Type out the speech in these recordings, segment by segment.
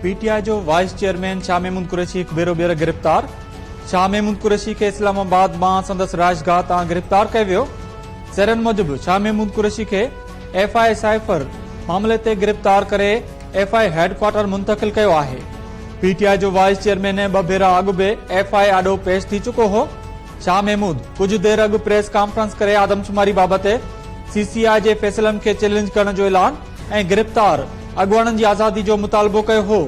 PTI जो wise chairman Shah Mahmud Qureshi भेरो ॿीहर गिरफ़्तार। शाह महमूद कुरैशी खे इस्लामाबाद मां संदसि राजगाह तां गिरफ़्तार कयो वियो। ज़रनि मूजिबि शाह महमूद कुरैशी खे एफआई साइफर मामले ते गिरफ़्तार करे एफआई हेडक्वार्टर मुंतकिल कयो आहे। पीटीआई जो वाइस चेयरमैन 2 भेरा अॻु बि एफआई आॾो पेश थी चुको हो। शाह महमूद कुछ देर अॻु प्रेस कॉन्फ्रेंस करे आदमशुमारी बाबति सीसीआई जे फ़ैसिलनि खे चैलेंज करण जो ऐलान ऐं गिरफ़्तार अॻुवाणनि जी आज़ादी जो मुतालबो कयो हो।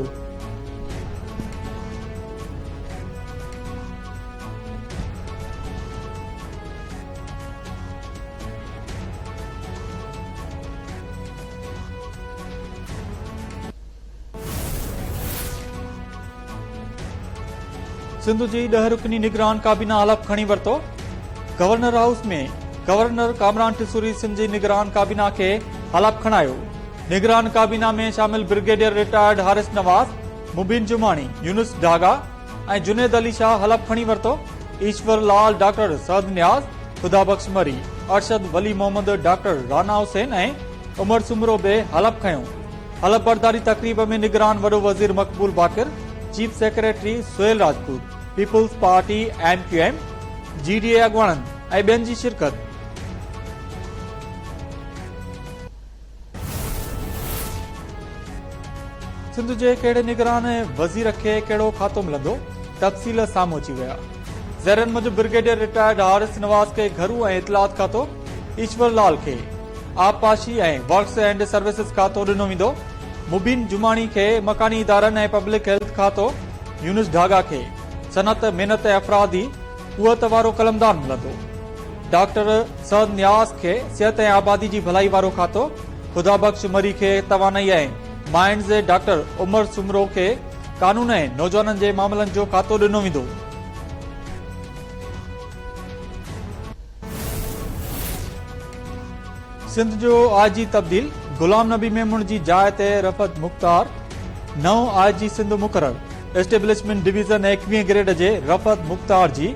सिंध जी 10 रुकनी निगरान काबीना हलफ खणी वरितो। गवर्नर हाउस में गवर्नर कामरान टिसूरी सिंध जी निगरान काबीना खे हलफ खणायो। निगरान काबीना में शामिल ब्रिगेडियर रिटायर्ड हारिस नवाज, मुबीन जुमानी, यूनुस डागा ऐं जुनेद अली शाह हलफ खणी वरितो। ईश्वर लाल, डॉक्टर सद न्याज, खुदाबख्श मरी, अरशद वली मोहम्मद, डॉक्टर राना हुसैन ऐं उमर सुमरो बि हलफ खयो। हलफ बरदारी तकरीब में निगरान वॾो वज़ीर Maqbool Baqir, chief secretary Sohail Rajput, Peoples Party MQM, GDA अॻुवाणनि ऐं ॿियनि जी शिरकत। सिंध जे कहिड़े निगरान वज़ीर खे कहिड़ो खातो मिलंदो, तफ़सील साम्हूं अची विया। ज़रनि मूजिबि ब्रिगेडियर रिटायर्ड हारिस नवाज खे घरू ऐं इतलात खातो, ईश्वर लाल खे आबपाशी ऐं वर्क्स एंड सर्विसेज खातो ॾिनो वेंदो। मुबीन जुमानी खे मकानी इदारनि ऐं पब्लिक हेल्थ खातो, यूनुस डागा खे सनत महिनत ऐं अफ़रादी कुवत वारो कलमदान मिलंदो। डॉक्टर सद न्यास खे सिहत ऐं आबादी जी भलाई वारो खातो, खुदाबख्श मरी खे तवानाई ऐं माइंड्स, डॉक्टर उमर सुमरो खे कानून ऐं नौजवाननि जे मामलनि जो खातो ॾिनो वेंदो। सिंध जो IG तब्दील, गुलाम नबी मेमून जी जाइ ते रफ़त मुख्तार। नओं IG सिंध मुक़रर, एस्टेब्लिशमेंट डिवीज़न 21 ग्रेड जे रफ़त मुख्तार जी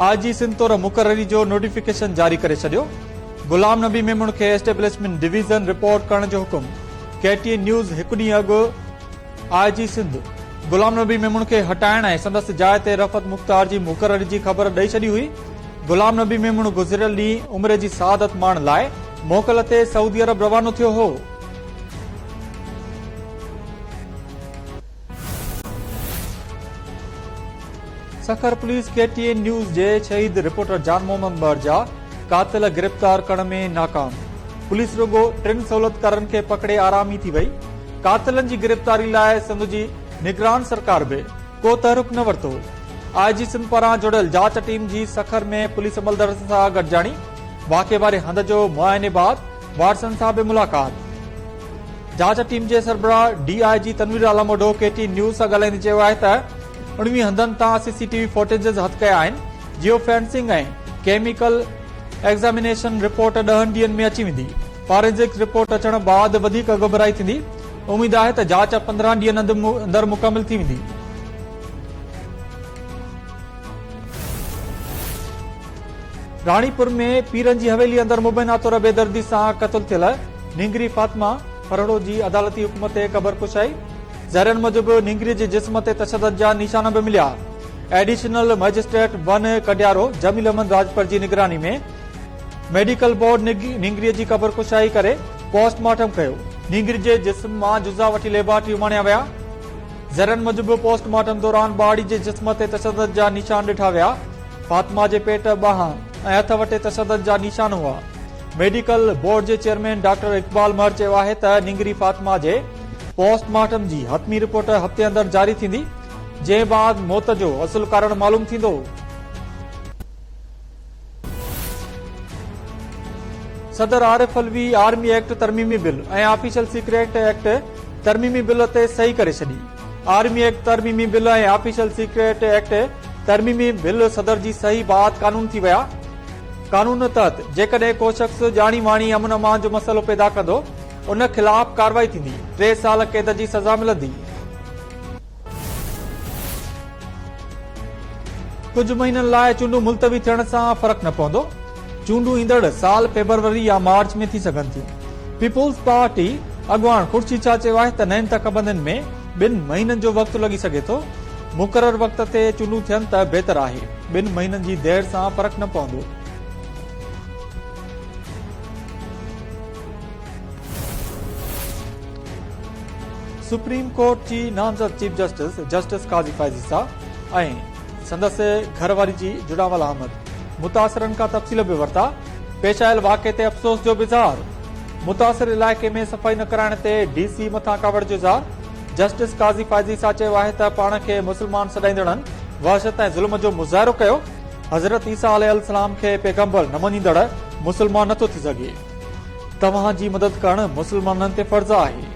IG सिंध तौर मुक़ररी जो नोटिफिकेशन जारी करे छॾियो। गुलाम नबी मेमून खे एस्टेब्लिशमेंट डिवीज़न रिपोर्ट करण जो हुकुम। KTN न्यूज़ हिकु ॾींहुं अॻु IG सिंध गुलाम नबी मेमून खे हटाइण ऐं संदसि जाइ ते रफ़त मुख्तार जी मुक़ररी जी ख़बर ॾेई छॾी हुई। गुलाम नबी मेमून गुज़िरियल ॾींहुं उमिरि जी सआदत माणण लाइ मोकल ते सऊदी अरब रवानो थियो हो। सखर पुलिस KTN न्यूज़ जे शहीद रिपोर्टर जान मोहम्मद बरजा कातिल गिरफ़्तार करण में नाकाम। पुलिस रुगो 3 सहूलियतकारनि खे पकड़े आरामी थी वई। कातिलनि जी गिरफ़्तारी लाइ सिंध जी निगरान सरकार बि को तहरुक न वरितो। IG सिंध पारां जुड़ियल जांच टीम जी सखर में पुलिस अमलदार सां गॾिजाणी। वाक़े वारे हंध जो मुआयने बाद वाटसन सां बि मुलाक़ात। जांच टीम जे सरबराह DIG तनवीर आलम ओडो KTN न्यूज़ सां ॻाल्हाईंदे चयो आहे त 19 हंधनि तां CCTV फुटेजेस हथ कया आहिनि। जियो फेंसिंग ऐं केमिकल एग्ज़ामिनेशन रिपोर्ट 10 ॾींहनि में अची वेंदी। फॉरेंसिक रिपोर्ट अचण बाद वधीक घबराई थींदी। उमीद आहे त जांच 15 ॾींहनि अंदरि मुकमिल थी वेंदी। राणीपुर में पीरन जी हवेली अंदरि मुबैना तौर बेदर्दी सां क़त्ल थियल निंगरी फातिमा फरड़ो जी अदालती हुकुम ते क़बर कुशाई। ज़रनि मूजिबि निंगरी जे जिस्म ते तशदद जा निशान बि मिलिया। एडिशनल मजिस्ट्रेट 1 कडियारो जमील अहमद राजपर जी निगरानी में मेडिकल बोर्ड निंगरी जी क़बर कुशाई करे पोस्टमार्टम कयो। निंगरी जे जिस्म मां जुज़ा वठी लेबोरेटरी उमाणिया विया। ज़रनि मूजिबि पोस्टमार्टम दौरान बाड़ी जे जिस्म ते तशदद जा निशान ॾिठा विया। फातिमा जे पेट, बांह ऐं हथ वटे तशदद जा निशान हुआ। मेडिकल बोर्ड जे चेयरमैन डॉक्टर इकबाल मर चयो आहे त निंगरी फातिमा जे पोस्टमार्टम जी हतमी रिपोर्ट हफ़्ते अंदरि जारी थींदी, जंहिं बाद मौत जो असुल कारण मालूम थींदो। सदर आरिफ अलवी आर्मी एक्ट तरमीमी बिल ऐं ऑफिशियल सीक्रेट एक्ट तरमीमी बिल ते सही करे छॾी। आर्मी एक्ट तरमीमी बिल ऐं ऑफिशियल सीक्रेट एक्ट तरमीमी बिल सदर जी सही बात कानून थी विया। कानून तहत जेकॾहिं को शख्स जानी वाणी अमन अमान जो मसइलो पैदा कंदो, उन खिलाफ कार्रवाई थींदी, 3 साल कैद जी सज़ा मिलंदी। कुछ महीननि लाइ चूंडूं मुलतवी थियण सां फ़र्क़ु न पवंदो। चूंडूं ईंदड़ साल फेबरवरी या मार्च में थी सघनि थियूं। पीपुल्स पार्टी अॻुवान खुर्शीद शाह चयो आहे त नयनि तकबंदियुनि में ॿिनि महीननि जो वक़्तु लॻी सघे थो। मुक़रर वक़्त ते चूंडूं थियनि त बहितर आहे। 2 महीननि जी देर सां फ़र्क़ु न पवंदो। सुप्रीम कोर्ट जी नामज़द चीफ जस्टिस काज़ी फ़ाइज़ी साहब ऐं संदसि घरवारी जी जुड़ावल अहमद मुतासिरनि खां तफ़सील बि वरिता। पेश आयल वाक़े ते अफ़सोस जो इज़हार। मुतासिर इलाइक़े में सफ़ाई न कराइण ते DC मथां कावड़ जो इज़हार। जस्टिस काज़ी फ़ाइज़ी साहब चयो आहे त पाण खे मुस्लमान सॾाईंदड़नि वहशत ऐं ज़ुल्म जो मुज़ाहिरो कयो। हज़रत ईसा अलैहिस्सलाम खे पैगंबर न मञींदड़ मुस्लमान नथो थी सघे। तव्हां जी मदद करणु मुस्लमाननि ते फ़र्ज़ आहे।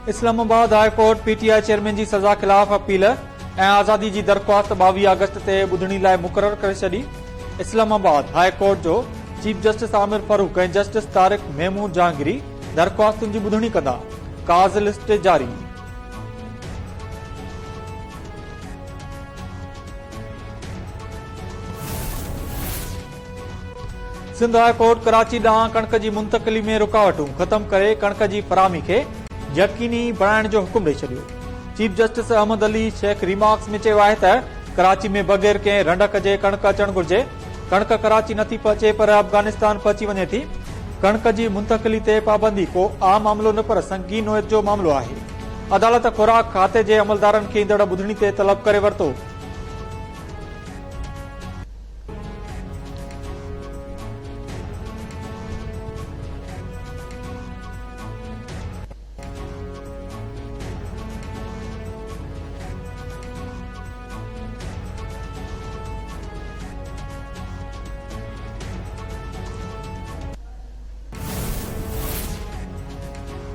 Islamabad high court PTI chairman जी सज़ा ख़िलाफ़ अपील ऐं आज़ादी जी दरख़्वास्त 22 अगस्त ते ॿुधणी लाइ मुक़रर करे छॾी। इस्लामाबाद हाई कोर्ट जो चीफ जस्टिस आमिर फारूक ऐं जस्टिस तारिक मेमून जहांगीरी दरख़्वास्तुनि जी ॿुधणी कंदा। काज़ लिस्ट जारी। सिंध हाई कोर्ट कराची ॾांहुं कणक जी मुंतक़िली में रुकावटूं ख़तम करे कणक जी फराहमी खे यकीनी बणाइण जो हुकुम ॾेई छॾियो। Chief justice Ahmed Ali Shaikh remarks में चयो आहे त कराची में बग़ैर कंहिं रंडक जे कणक अचणु घुर्जे। कणक कराची नथी पहुचे पर अफ़गानिस्तान पहुची वञे थी। कणक जी मुंतक़िली ते पाबंदी को आम मामिलो न पर संगीन नोयत जो मामिलो आहे। अदालत खुराक खाते जे अमलदारनि खे ईंदड़ ॿुधणी ते तलब करे वरितो।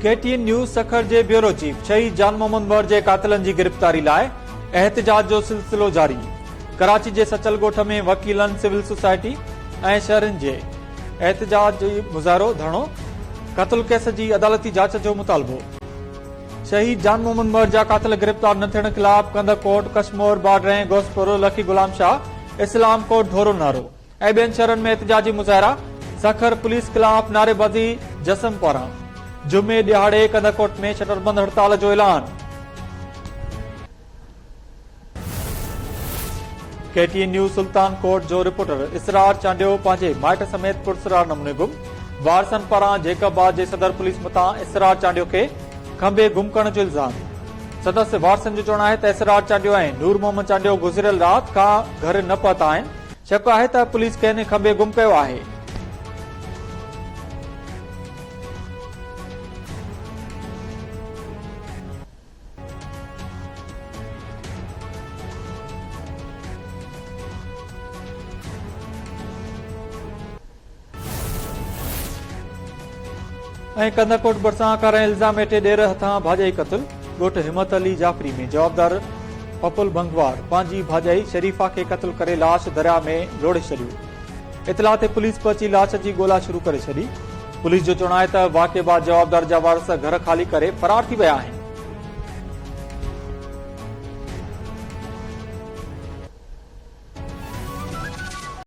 KTN न्यूज़ सखर जे ब्यूरो चीफ शहीद जान मोहम्मद मर जे कातिलनि जी गिरफ़्तारी लाइ एहतिजाज जो सिलसिलो जारी। कराची जे सचल ॻोठ में वकीलनि, सिविल सोसाइटी ऐं शहरनि जे एहतिजाज जो मुज़ाहिरो धरणो। क़त्ल केस जी अदालती जांच जो मुतालबो। शहीद जान मोहम्मद मर जा कातिल गिरफ़्तार न थियण ख़िलाफ़ कंदकोट, कश्मोर, बाडरे, गोसपुर, लखी गुलाम शाह, इस्लाम कोट, धोरो नारो ऐं ॿियनि शहरनि में एहतिजाजी मुज़ाहिरा। सखर पुलिस ख़िलाफ़ नारेबाज़ी जसम पारां। जुमे ॾिहाड़े कंदकोट में शटरबंद हड़ताल जो ऐलान। KTN न्यूज़ सुल्तान कोट जो रिपोर्टर इसरार चांडियो पंहिंजे माइट समेत पुरसरार नमूने गुम। वारसनि पारां जेकबाद जे सदर पुलिस मथां इसरार चांडियो खे खंबे गुम करण जो इल्ज़ाम। सदस्य वारसनि जो चवणु आहे त इसरार चांडियो ऐं नूर मोहम्मद चांडियो गुज़िरियल राति खां घर न पहुता आहिनि। शक आहे त पुलिस कंहिं खंबे गुम कयो आहे। ऐं कंदकोट भरिसां करण इल्ज़ाम हेठि ॾेर हथां भाॼाई क़त्ल। ॻोठ हिम्मत अली जाफ़री में जवाबदार पपुल भंगवार पंहिंजी भाॼाई शरीफ़ा खे क़त्ल करे लाश दरिया में लोड़े छॾियो। इतला ते पुलिस पहुची लाश जी ॻोल्हा शुरू करे छॾी। पुलिस जो चवणु आहे त वाक़े बाद जवाबदार जा वारस घर ख़ाली करे फरार थी विया आहिनि।